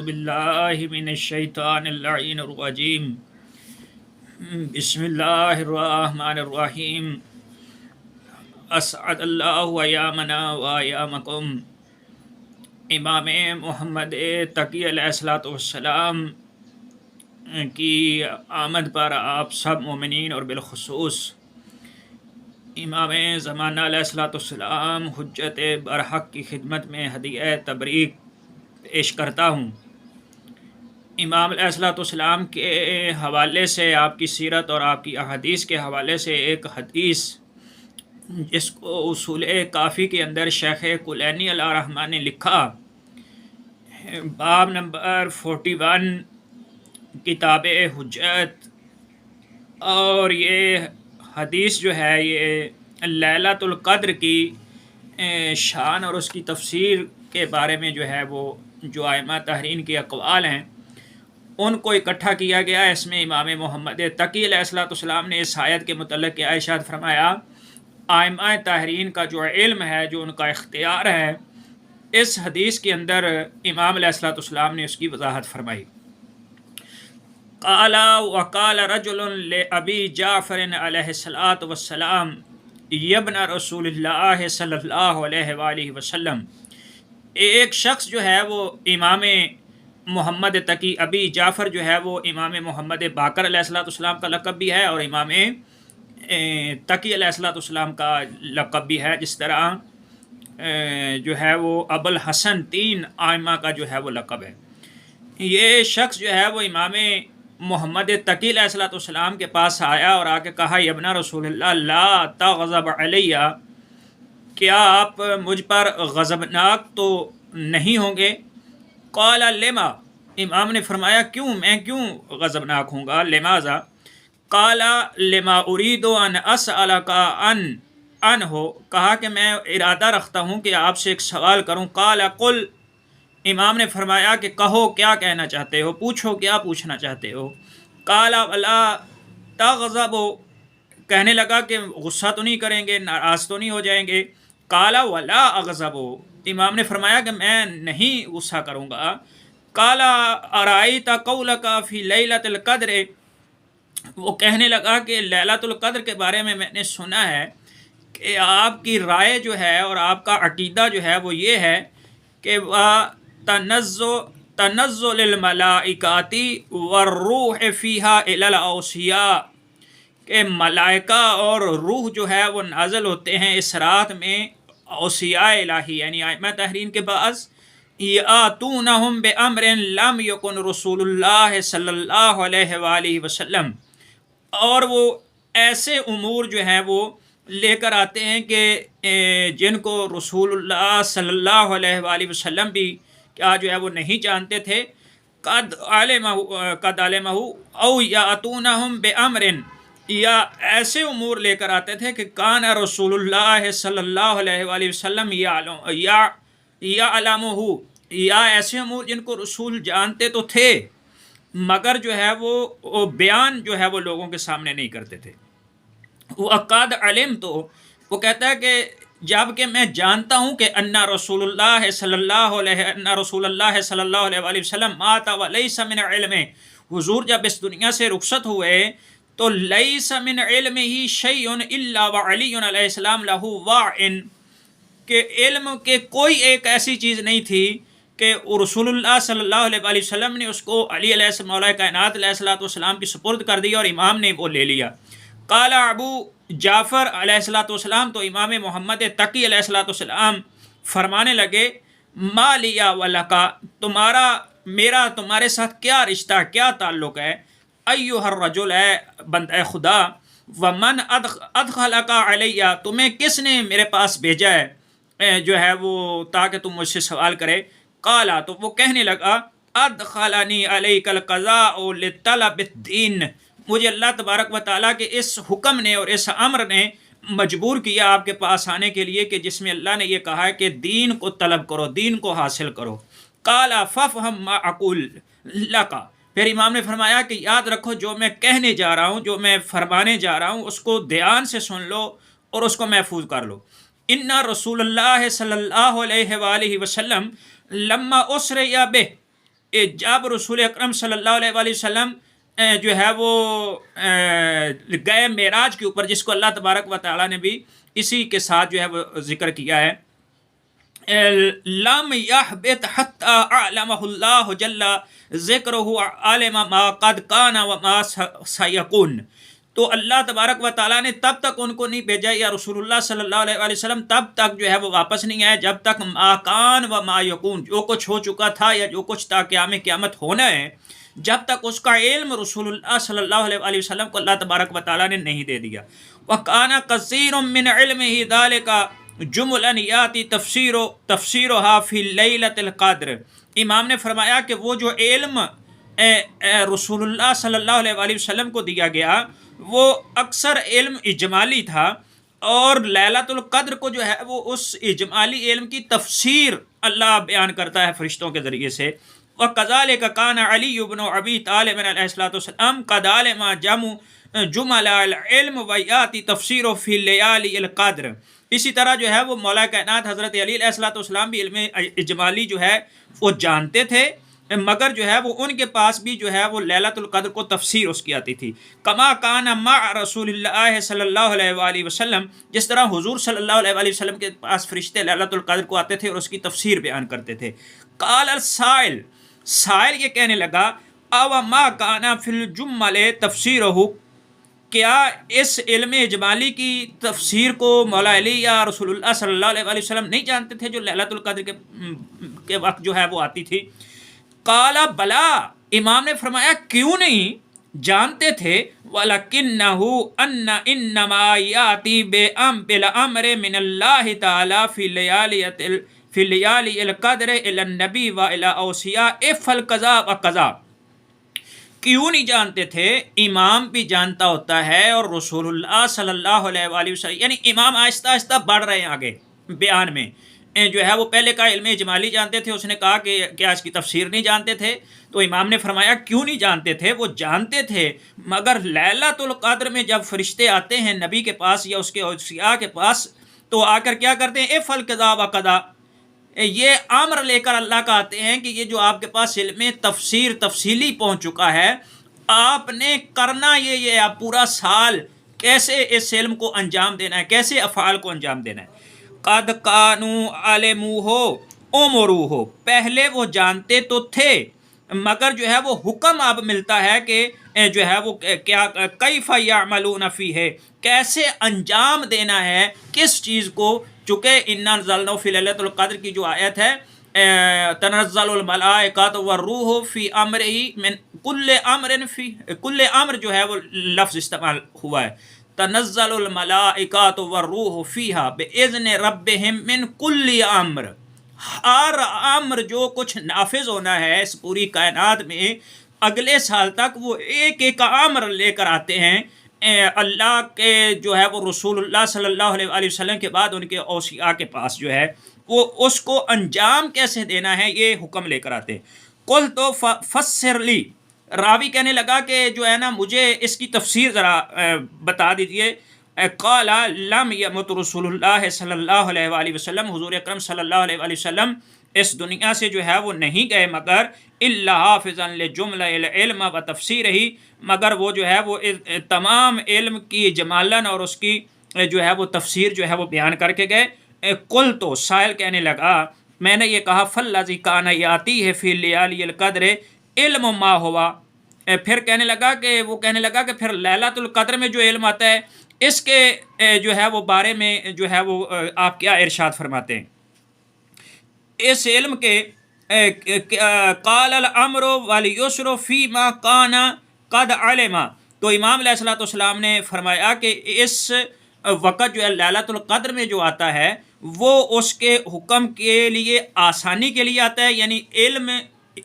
باللہ من الشیطان اللعین الرجیم بسم اللہ الرحمن الرحیم اسعد اللہ ایامنا و ایامکم۔ امام محمد تقی علیہ السلام کی آمد پر آپ سب مومنین اور بالخصوص امام زمانہ علیہ السلام حجت برحق کی خدمت میں ہدیہ تبریک پیش کرتا ہوں۔ امام علیہ السلام کے حوالے سے، آپ کی سیرت اور آپ کی احادیث کے حوالے سے ایک حدیث جس کو اصول کافی کے اندر شیخ کلینی علیہ الرحمٰن نے لکھا، باب نمبر 41 کتاب حجت، اور یہ حدیث جو ہے یہ لیلۃ القدر کی شان اور اس کی تفسیر کے بارے میں جو ہے وہ جو ائمہ تحرین کے اقوال ہیں ان کو اکٹھا کیا گیا۔ اس میں امام محمد تقی علیہ السلام نے اس آیت کے متعلق کیا ارشاد فرمایا، ائمہ تحرین کا جو علم ہے، جو ان کا اختیار ہے، اس حدیث کے اندر امام علیہ السلام نے اس کی وضاحت فرمائی۔ قال وقال رجل لأبی جعفر علیہ السلام یبن رسول اللہ صلی اللہ علیہ وآلہ وسلم، ایک شخص جو ہے وہ امام محمد تقی، ابی جعفر جو ہے وہ امام محمد باقر علیہ السلام کا لقب بھی ہے اور امام تقی علیہ السلام کا لقب بھی ہے، جس طرح جو ہے وہ ابو الحسن تین ائمہ کا جو ہے وہ لقب ہے۔ یہ شخص جو ہے وہ امام محمد تقی علیہ السلام کے پاس آیا اور آ کے کہا، ابن رسول اللہ لا تغضب علیہ، کیا آپ مجھ پر غضبناک تو نہیں ہوں گے؟ قال لما، امام نے فرمایا کیوں، میں کیوں غضبناک ہوں گا؟ لماذا؟ قال لما اريد ان اسالک ان ہو، کہا کہ میں ارادہ رکھتا ہوں کہ آپ سے ایک سوال کروں۔ قال قل، امام نے فرمایا کہ کہو، کیا کہنا چاہتے ہو، پوچھو، کیا پوچھنا چاہتے ہو؟ قال ولا تغضب، کہنے لگا کہ غصہ تو نہیں کریں گے، ناراض تو نہیں ہو جائیں گے؟ قال ولا اغضب، امام نے فرمایا کہ میں نہیں غصہ کروں گا۔ قال ارائیت قولک فی لیلۃ القدر، وہ کہنے لگا کہ لیلۃ القدر کے بارے میں نے سنا ہے کہ آپ کی رائے جو ہے اور آپ کا عقیدہ جو ہے وہ یہ ہے کہ تنزل الملائکات والروح فیہا الی الاوصیاء، کہ ملائکہ اور روح جو ہے وہ نازل ہوتے ہیں اس رات میں اوصیاء الہی یعنی ائمہ تحرین کے بعض، یاتونہم بامر لم یکن رسول اللہ صلی اللہ علیہ وآلہ وسلم، اور وہ ایسے امور جو ہیں وہ لے کر آتے ہیں کہ جن کو رسول اللہ صلی اللہ علیہ وآلہ وسلم بھی کیا جو ہے وہ نہیں جانتے تھے۔ قد علمہ او یاتونہم بامر، یا ایسے امور لے کر آتے تھے کہ کان رسول اللہ صلی اللہ علیہ وآلہ وسلم یعلمہ، یا ایسے امور جن کو رسول جانتے تو تھے مگر جو ہے وہ بیان جو ہے وہ لوگوں کے سامنے نہیں کرتے تھے۔ وقد علمت، وہ کہتا ہے کہ جب کہ میں جانتا ہوں کہ ان رسول اللہ صلی اللہ علیہ وآلہ وسلم مات ولیس من علم، حضور جب اس دنیا سے رخصت ہوئے تو لیس من علمہ شیء الا وعلی علیہ السلام لہ واعن، کہ علم کے کوئی ایک ایسی چیز نہیں تھی کہ رسول اللہ صلی اللہ علیہ وآلہ وسلم نے اس کو علی علیہ السلام مولا کائنات علیہ السلام کی سپرد کر دیا اور امام نے وہ لے لیا۔ قال ابو جعفر علیہ السلام، تو امام محمد تقی علیہ السلام فرمانے لگے، ما لیا ولکا، میرا تمہارے ساتھ کیا رشتہ، کیا تعلق ہے؟ ایھا الرجل، ہے بندہ خدا، ومن ادخلک علیہ، تمہیں کس نے میرے پاس بھیجا ہے جو ہے وہ تاکہ تم مجھ سے سوال کرے؟ قالا، تو وہ کہنے لگا، ادخلنی علیک القضاء لطلب الدین، مجھے اللہ تبارک و تعالیٰ کے اس حکم نے اور اس امر نے مجبور کیا آپ کے پاس آنے کے لیے کہ جس میں اللہ نے یہ کہا ہے کہ دین کو طلب کرو، دین کو حاصل کرو۔ قال فافہم ما اقول لک، پھر امام نے فرمایا کہ یاد رکھو جو میں کہنے جا رہا ہوں، جو میں فرمانے جا رہا ہوں، اس کو دھیان سے سن لو اور اس کو محفوظ کر لو۔ ان رسول اللہ صلی اللہ علیہ وآلہ وسلم لما اسریا بہ، جب رسول اکرم صلی اللہ علیہ وآلہ وسلم جو ہے وہ گئے معراج کے اوپر، جس کو اللہ تبارک و تعالیٰ نے بھی اسی کے ساتھ جو ہے وہ ذکر کیا ہے، لم يحبط حتى اعلمه اللہ جل ذکرہ عالم ما قد کان وما سیکون. تو اللہ تبارک و تعالیٰ نے تب تک ان کو نہیں بھیجا، یا رسول اللہ صلی اللہ علیہ وآلہ وسلم تب تک جو ہے وہ واپس نہیں آئے، جب تک ما کان و ما یکون، جو کچھ ہو چکا تھا یا جو کچھ تا قیامت ہونا ہے، جب تک اس کا علم رسول اللہ صلی اللہ علیہ وآلہ وسلم کو اللہ تبارک و تعالیٰ نے نہیں دے دیا. وَكَانَ كَثِيرٌ مِّنْ عِلْمِهِ ذَلِكَ جُمْلًا يَأْتِي تَفْسِيرُهَا فِي لَيْلَةِ الْقَدْرِ. امام نے فرمایا کہ وہ جو علم رسول اللہ صلی اللہ علیہ وآلہ وسلم کو دیا گیا وہ اکثر علم اجمالی تھا، اور لیلۃ القدر کو جو ہے وہ اس اجمالی علم کی تفسیر اللہ بیان کرتا ہے فرشتوں کے ذریعے سے. وَكَذَلِكَ كَانَ عَلِيُّ بْنُ أَبِي طَالِبٍ علیہ الصلوۃ والسلام قَدْ عَلِمَ جُمَلَ الْعِلْمِ وَيَأْتِي تَفْسِيرُهُ فِي لَيَالِي الْقَدْرِ. اسی طرح جو ہے وہ مولا کائنات حضرت علی علیہ الصلوۃ والسلام بھی علم اجمالی جو ہے وہ جانتے تھے، مگر جو ہے وہ ان کے پاس بھی جو ہے وہ لیلۃ القدر کو تفسیر اس کی آتی تھی. کما کان مع رسول اللہ صلی اللہ علیہ وآلہ وسلم، جس طرح حضور صلی اللہ علیہ وآلہ وسلم کے پاس فرشتے لیلۃ القدر کو آتے تھے اور اس کی تفسیر بیان کرتے تھے. قال السائل، سائل یہ کہنے لگا، او ما کان فی الجمل تفسیرہ، کیا اس علم اجمالی کی تفسیر کو مولا علی یا رسول اللہ صلی اللہ علیہ وآلہ وسلم نہیں جانتے تھے جو لیلۃ القدر کے وقت جو ہے وہ آتی تھی؟ قال بلا، امام نے فرمایا کیوں نہیں جانتے تھے، وَلَكِنَّهُ إِنَّمَا يَأْتِي بِالْأَمْرِ مِنَ اللَّهِ تَعَالَى فِي لَيَالِي الْقَدْرِ إِلَى النَّبِيِّ وَإِلَى أَوْصِيَائِهِ فَالْقَضَاءُ وَقَضَاء. کیوں نہیں جانتے تھے؟ امام بھی جانتا ہوتا ہے اور رسول اللہ صلی اللہ علیہ وآلہ وسلم، یعنی امام آہستہ آہستہ بڑھ رہے ہیں آگے بیان میں. جو ہے وہ پہلے کا علم اجمالی جانتے تھے، اس نے کہا کہ کیا اس کی تفسیر نہیں جانتے تھے؟ تو امام نے فرمایا کیوں نہیں جانتے تھے، وہ جانتے تھے، مگر لیلۃ القدر میں جب فرشتے آتے ہیں نبی کے پاس یا اس کے اوصیاء کے پاس، تو آ کر کیا کرتے ہیں، افعل کذا و کذا، یہ امر لے کر اللہ کا آتے ہیں کہ یہ جو آپ کے پاس علم تفسیر تفصیلی پہنچ چکا ہے، آپ نے کرنا یہ آپ پورا سال کیسے اس علم کو انجام دینا ہے، کیسے افعال کو انجام دینا ہے. قد کانوا علموہ امروہ، پہلے وہ جانتے تو تھے مگر جو ہے وہ حکم اب ملتا ہے کہ جو ہے وہ کیا کیف یعملون فیہ، کیسے انجام دینا ہے کس چیز کو. چونکہ انا انزلناہ فی لیلۃ القدر کی جو آیت ہے، تنزل الملائکۃ والروح فی امرہ من کل امر، فی کل امر جو ہے وہ لفظ استعمال ہوا ہے، تنزل الملائکۃ والروح فیہا باذن ربہم من کل امر. ہر امر جو کچھ نافذ ہونا ہے اس پوری کائنات میں اگلے سال تک، وہ ایک ایک امر لے کر آتے ہیں اللہ کے جو ہے وہ رسول اللہ صلی اللہ علیہ وآلہ وسلم کے بعد ان کے اوصیاء کے پاس جو ہے وہ اس کو انجام کیسے دینا ہے یہ حکم لے کر آتے ہیں. قل تو فسر لی، راوی کہنے لگا کہ جو ہے نا مجھے اس کی تفسیر ذرا بتا دیجئے. قال لم یمت رسول اللہ صلی اللہ علیہ وآلہ وسلم، حضور اکرم صلی اللہ علیہ وآلہ وسلم اس دنیا سے جو ہے وہ نہیں گئے مگر الا حافظا لجملہ العلم و تفسیرہ، مگر وہ جو ہے وہ تمام علم کی جمالن اور اس کی جو ہے وہ تفسیر جو ہے وہ بیان کر کے گئے. قل تو سائل کہنے لگا، میں نے یہ کہا فالذی کان یاتیہ فی لیالی القدر علم ما ہوا، پھر کہنے لگا کہ پھر لیلۃ القدر میں جو علم آتا ہے اس کے جو ہے وہ بارے میں جو ہے وہ آپ کیا ارشاد فرماتے ہیں اس علم کے. قال الامر والیسر فیما کان قد علم، تو امام علیہ الصلوۃ والسلام نے فرمایا کہ اس وقت جو ہے لیلۃ القدر میں جو آتا ہے وہ اس کے حکم کے لیے آسانی کے لیے آتا ہے، یعنی علم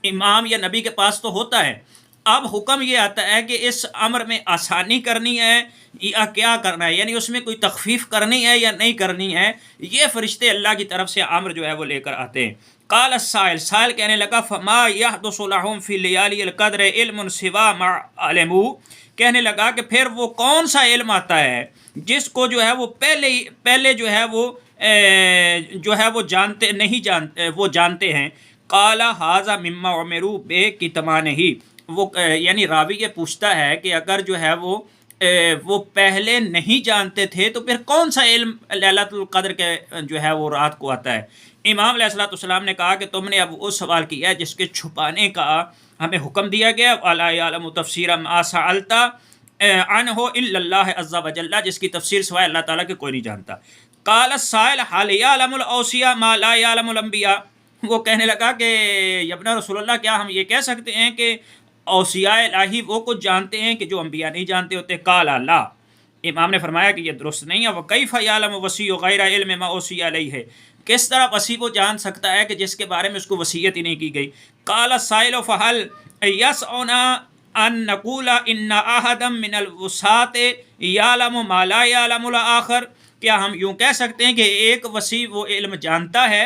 امام یا نبی کے پاس تو ہوتا ہے، اب حکم یہ آتا ہے کہ اس امر میں آسانی کرنی ہے یا کیا کرنا ہے، یعنی اس میں کوئی تخفیف کرنی ہے یا نہیں کرنی ہے، یہ فرشتے اللہ کی طرف سے امر جو ہے وہ لے کر آتے ہیں. قال السائل، سائل کہنے لگا فما یحدث لهم فی لیالی القدر علم سوا ما علموا، کہنے لگا کہ پھر وہ کون سا علم آتا ہے جس کو جو ہے وہ پہلے جو ہے وہ وہ جانتے ہیں. قال ھذا مما عمروا بے کتمانہ، وہ یعنی راوی یہ پوچھتا ہے کہ اگر جو ہے وہ پہلے نہیں جانتے تھے تو پھر کون سا علم لیلۃ القدر کے جو ہے وہ رات کو آتا ہے؟ امام علیہ الصلوۃ والسلام نے کہا کہ تم نے اب وہ سوال کیا ہے جس کے چھپانے کا ہمیں حکم دیا گیا، وَلَا يَعْلَمُ تَفْسِيرَ مَا سَأَلْتَ عَنْهُ إِلَّا اللَّهُ عَزَّ وَجَلَّ، جس کی تفسیر سوائے اللہ تعالیٰ کے کوئی نہیں جانتا۔ قال السائل هل يعلم الأوصياء ما لا يعلم الأنبياء، وہ کہنے لگا کہ یبنا رسول اللہ کیا ہم یہ کہہ سکتے ہیں کہ اوصیاء الہی وہ کچھ جانتے ہیں کہ جو انبیاء نہیں جانتے ہوتے؟ قال لا، امام نے فرمایا کہ یہ درست نہیں ہے۔ وَكَيْفَ يَعْلَمُ وَصِيُّ غَيْرَ عِلْمِ مَا أُوصِيَ عَلَيْهِ، کس طرح وصی وہ جان سکتا ہے کہ جس کے بارے میں اس کو وصیت ہی نہیں کی گئی؟ قال السائل فهل يسعنا ان نقول ان احدا من الوصاة يعلم ما لا يعلم الاخر، کیا ہم یوں کہہ سکتے ہیں کہ ایک وصی وہ علم جانتا ہے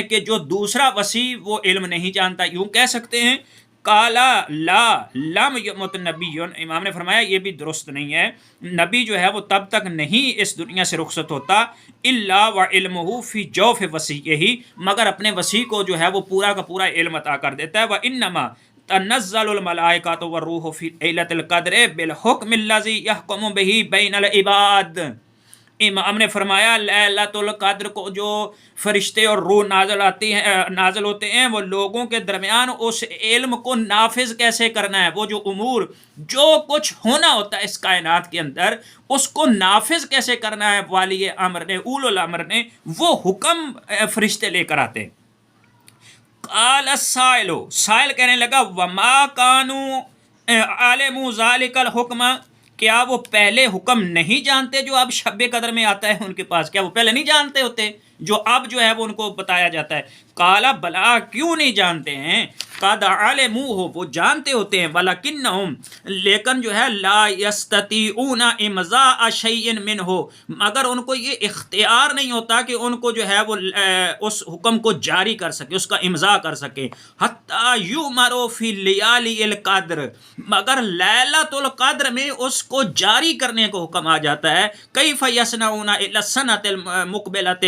کہ جو دوسرا وصی وہ علم نہیں جانتا، یوں کہہ سکتے ہیں؟ قال لا لم یمت نبی، امام نے فرمایا یہ بھی درست نہیں ہے، نبی جو ہے وہ تب تک نہیں اس دنیا سے رخصت ہوتا الا وعلمہ فی جوف وصیہ، مگر اپنے وصی کو جو ہے وہ پورا کا پورا علم عطا کر دیتا ہے۔ وانما تنزل الملائکۃ والروح فی لیلۃ القدر بالحکم الذی یحکم بہ بین العباد، امام نے فرمایا لیلۃ القدر کو جو فرشتے اور روح نازل ہوتے ہیں وہ لوگوں کے درمیان اس علم کو نافذ کیسے کرنا ہے، وہ جو امور جو کچھ ہونا ہوتا ہے اس کائنات کے اندر اس کو نافذ کیسے کرنا ہے، والی امر نے اول الامر نے وہ حکم فرشتے لے کر آتے ہیں۔ قال السائل، سائل کہنے لگا وما كانوا عالموا ذلك الحکم، کیا وہ پہلے حکم نہیں جانتے جو اب شب قدر میں آتا ہے ان کے پاس؟ کیا وہ پہلے نہیں جانتے ہوتے جو اب جو ہے وہ ان کو بتایا جاتا ہے؟ قال بلا، کیوں نہیں جانتے ہیں؟ قد علموہ، وہ جانتے ہوتے ہیں، ولکنہم، لیکن جو ہے لا یستطیعون امضاء شیء منہ، مگر ان کو یہ اختیار نہیں ہوتا کہ ان کو جو ہے وہ اس حکم کو جاری کر سکے، اس کا امضاء کر سکے۔ حتی یؤمروا فی لیالی القدر، مگر لیلۃ القدر میں اس کو جاری کرنے کو حکم آ جاتا ہے۔ کیف یصنعون الی السنۃ المقبلۃ،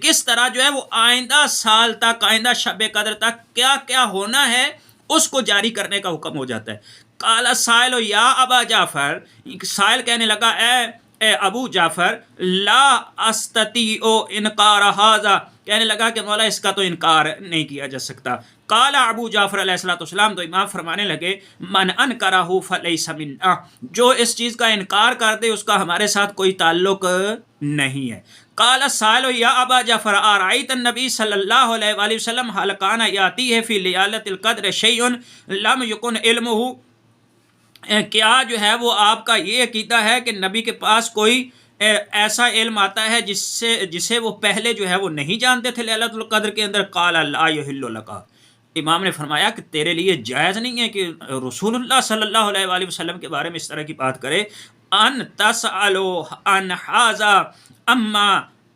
کس طرح جو ہے وہ آئندہ سال تک، آئندہ شب قدر تک کیا کیا ہونا ہے اس کو جاری کرنے کا حکم ہو جاتا ہے۔ قال السائل یا ابا جعفر، سائل کہنے لگا اے ابو جعفر، لا استطیع انکار ھذا، کہنے لگا کہ مولا اس کا تو انکار نہیں کیا جا سکتا۔ قال ابو جعفر علیہ الصلوۃ والسلام، تو امام فرمانے لگے من انکرہ فلیس منا، جو اس چیز کا انکار کر دے اس کا ہمارے ساتھ کوئی تعلق نہیں ہے۔ قال السائل یا ابا جعفر ارأیت النبی صلی اللہ علیہ وآلہ وسلم هل کان یاتیہ فی لیلۃ القدر شیء لم یکن علمہ، کیا جو ہے وہ آپ کا یہ عقیدہ ہے کہ نبی کے پاس کوئی ایسا علم آتا ہے جسے وہ پہلے جو ہے وہ نہیں جانتے تھے لیلۃ القدر کے اندر؟ قال لا یحل لک، امام نے فرمایا کہ تیرے لیے جائز نہیں ہے کہ رسول اللہ صلی اللہ علیہ وآلہ وسلم کے بارے میں اس طرح کی بات کرے۔ ان تسألوا عن ھذا اما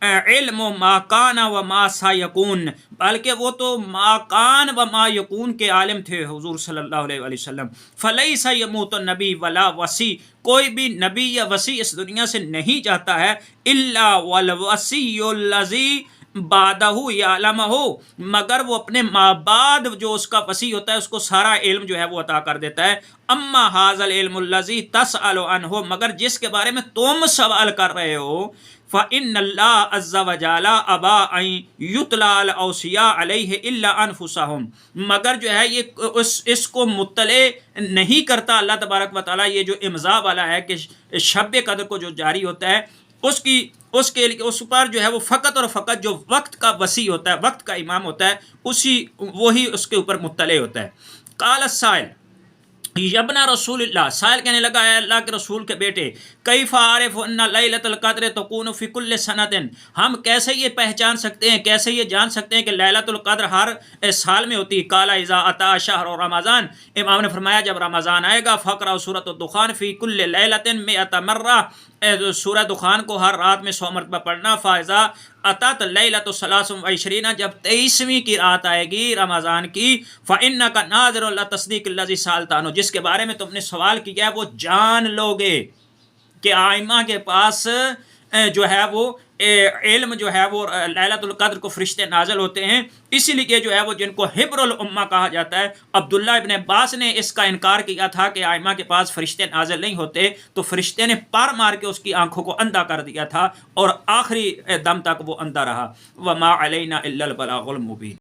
علم ما کان و ما سیکون، بلکہ وہ تو ما کان و ما یکون کے عالم تھے حضور صلی اللہ علیہ وآلہ وسلم۔ فلیس یموت النبی ولا وصی، کوئی بھی نبی یا وصی اس دنیا سے نہیں جاتا ہے الا والوصی الذی بعدہ یعلمہ، مگر وہ اپنے ماں بعد جو اس کا وصی ہوتا ہے اس کو سارا علم جو ہے وہ عطا کر دیتا ہے۔ اما ھذا العلم الذی تسأل عنہ، مگر جس کے بارے میں تم سوال کر رہے ہو، فإن اللہ عز وجل ابا ان یطلع الاوصیاء علیہ الا انفسہم، مگر جو ہے یہ اس کو مطلع نہیں کرتا اللہ تبارک و تعالیٰ، یہ جو امضاء والا ہے کہ شب قدر کو جو جاری ہوتا ہے اس پر جو ہے وہ فقط اور فقط جو وقت کا وصی ہوتا ہے، وقت کا امام ہوتا ہے، وہی اس کے اوپر مطلع ہوتا ہے۔ قال السائل یبنا رسول اللہ، سائل کہنے لگا اے اللہ کے رسول کے بیٹے، کیف اعرف ان لیلۃ القدر تکون فی کل سنۃ، ہم کیسے یہ پہچان سکتے ہیں، کیسے یہ جان سکتے ہیں کہ لیلۃ القدر ہر سال میں ہوتی ہے؟ قال اذا اتی شہر رمضان، امام نے فرمایا جب رمضان آئے گا، فقرأ سورۃ الدخان فی کل لیلۃ 100 مرہ، سورہ دخان کو ہر رات میں 100 مرتبہ پڑھنا۔ فاذا اتت لیلۃ 23، جب 23ویں کی رات آئے گی رمضان کی، فانک ناظر التصدیق الذی سألت عنہ، جس کے بارے میں تم نے سوال کیا ہے وہ جان لو گے کہ آئمہ کے پاس جو ہے وہ علم جو ہے وہ لیلۃ القدر کو فرشتے نازل ہوتے ہیں، اسی لیے جو ہے وہ جن کو حبر الامہ کہا جاتا ہے، عبداللہ ابن عباس نے اس کا انکار کیا تھا کہ ائمہ کے پاس فرشتے نازل نہیں ہوتے، تو فرشتے نے پار مار کے اس کی آنکھوں کو اندھا کر دیا تھا اور آخری دم تک وہ اندھا رہا۔ وما علینا الا البلاغ المبین۔